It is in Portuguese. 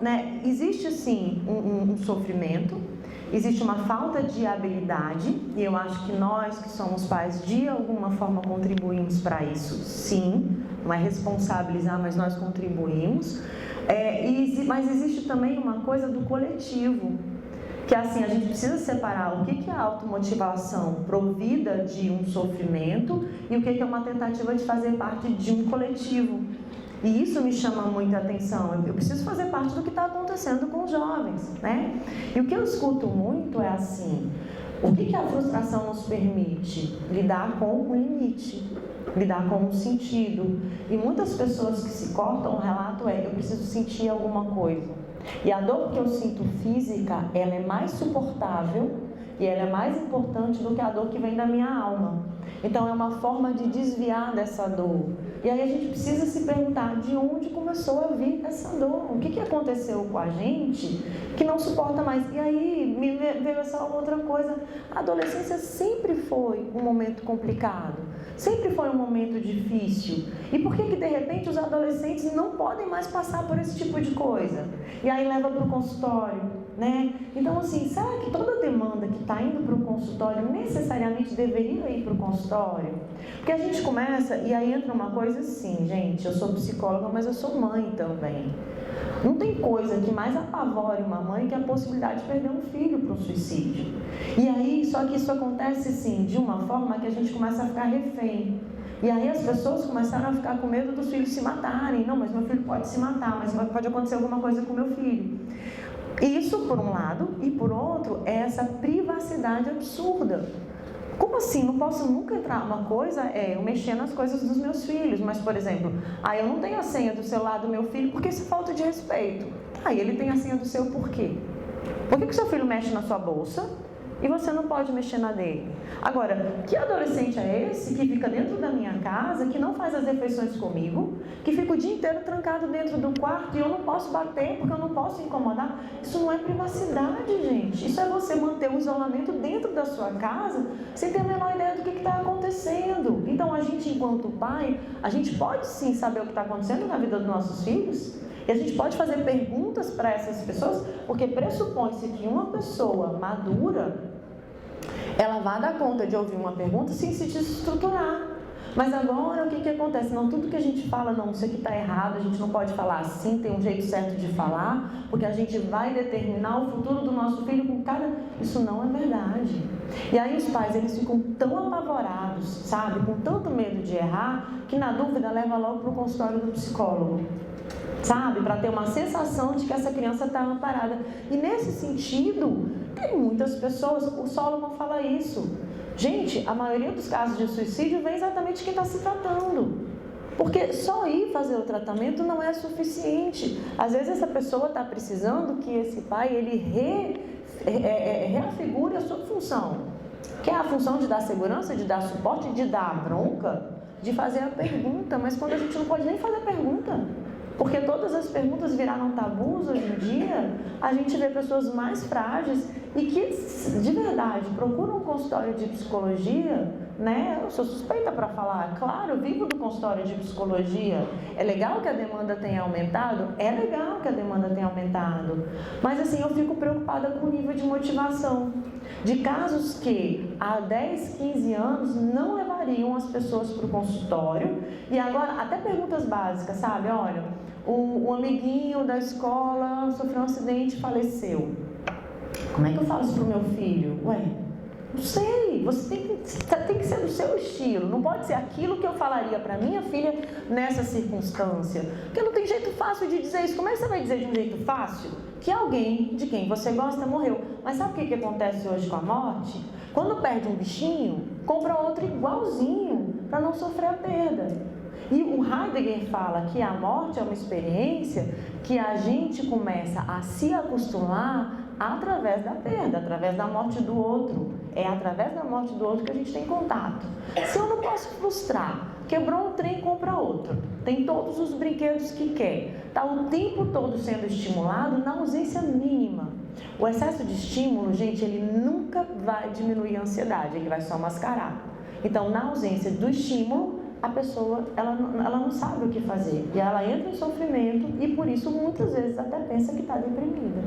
né? Existe sim um sofrimento, existe uma falta de habilidade, e eu acho que nós que somos pais de alguma forma contribuímos para isso, sim, não é responsabilizar, mas nós contribuímos, mas existe também uma coisa do coletivo, que assim, a gente precisa separar o que é a automotivação provida de um sofrimento e o que é uma tentativa de fazer parte de um coletivo. E isso me chama muita atenção. Eu preciso fazer parte do que está acontecendo com os jovens, né? E o que eu escuto muito é assim: o que a frustração nos permite? Lidar com o limite, lidar com o sentido. E muitas pessoas que se cortam, o relato é: eu preciso sentir alguma coisa. E a dor que eu sinto física, ela é mais suportável e ela é mais importante do que a dor que vem da minha alma. Então é uma forma de desviar dessa dor. E aí a gente precisa se perguntar de onde começou a vir essa dor. O que aconteceu com a gente que não suporta mais? E aí me veio essa outra coisa. A adolescência sempre foi um momento complicado. Sempre foi um momento difícil. E por que de repente os adolescentes não podem mais passar por esse tipo de coisa? E aí leva para o consultório, né? Então assim, será que toda demanda que está indo para o consultório necessariamente deveria ir para o consultório? Porque a gente começa, e aí entra uma coisa assim, gente, eu sou psicóloga, mas eu sou mãe também. Não tem coisa que mais apavore uma mãe que a possibilidade de perder um filho para um suicídio. E aí, só que isso acontece sim, de uma forma que a gente começa a ficar refém. E aí as pessoas começaram a ficar com medo dos filhos se matarem. Não, mas meu filho pode se matar, mas pode acontecer alguma coisa com meu filho. Isso por um lado, e por outro, é essa privacidade absurda. Como assim? Não posso nunca entrar? Uma coisa é eu mexer nas coisas dos meus filhos, mas, por exemplo, eu não tenho a senha do celular do meu filho porque isso é falta de respeito. E ele tem a senha do seu por quê? Por que o seu filho mexe na sua bolsa e você não pode mexer na dele? Agora, que adolescente é esse que fica dentro da minha casa, que não faz as refeições comigo, que fica o dia inteiro trancado dentro do quarto e eu não posso bater porque eu não posso incomodar? Isso não é privacidade, gente. Isso é você manter o isolamento dentro da sua casa sem ter a menor ideia do que está acontecendo. Então, a gente, enquanto pai, a gente pode sim saber o que está acontecendo na vida dos nossos filhos. E a gente pode fazer perguntas para essas pessoas, porque pressupõe-se que uma pessoa madura, ela vai dar conta de ouvir uma pergunta sem se desestruturar. Mas agora o que acontece? Não, tudo que a gente fala, não, isso aqui está errado, a gente não pode falar assim, tem um jeito certo de falar, porque a gente vai determinar o futuro do nosso filho com cada... Isso não é verdade. E aí os pais, eles ficam tão apavorados, sabe, com tanto medo de errar, que na dúvida leva logo para o consultório do psicólogo. Sabe, para ter uma sensação de que essa criança está amparada. E nesse sentido, tem muitas pessoas, o Solomon fala isso. Gente, a maioria dos casos de suicídio vem exatamente de quem está se tratando. Porque só ir fazer o tratamento não é suficiente. Às vezes essa pessoa está precisando que esse pai, ele reafigure a sua função. Que é a função de dar segurança, de dar suporte, de dar a bronca, de fazer a pergunta. Mas quando a gente não pode nem fazer a pergunta, porque todas as perguntas viraram tabus hoje em dia, a gente vê pessoas mais frágeis e que, de verdade, procuram um consultório de psicologia, né? Eu sou suspeita para falar, claro, eu vivo do consultório de psicologia. É legal que a demanda tenha aumentado? É legal que a demanda tenha aumentado. Mas assim, eu fico preocupada com o nível de motivação. De casos que há 10, 15 anos não levariam as pessoas para o consultório. E agora, até perguntas básicas, sabe? Olha, um amiguinho da escola sofreu um acidente e faleceu. Como é que eu falo isso pro meu filho? Ué, não sei, você tem que ser do seu estilo. Não pode ser aquilo que eu falaria para minha filha nessa circunstância. Porque não tem jeito fácil de dizer isso. Como é que você vai dizer de um jeito fácil que alguém de quem você gosta morreu? Mas sabe o que acontece hoje com a morte? Quando perde um bichinho, compra outro igualzinho para não sofrer a perda. E o Heidegger fala que a morte é uma experiência que a gente começa a se acostumar através da perda, através da morte do outro. É através da morte do outro que a gente tem contato. Se eu não posso frustrar, quebrou um trem, compra outro. Tem todos os brinquedos que quer. Está o tempo todo sendo estimulado na ausência mínima. O excesso de estímulo, gente, ele nunca vai diminuir a ansiedade, ele vai só mascarar. Então, na ausência do estímulo, a pessoa ela não sabe o que fazer. E ela entra em sofrimento e por isso muitas vezes até pensa que está deprimida.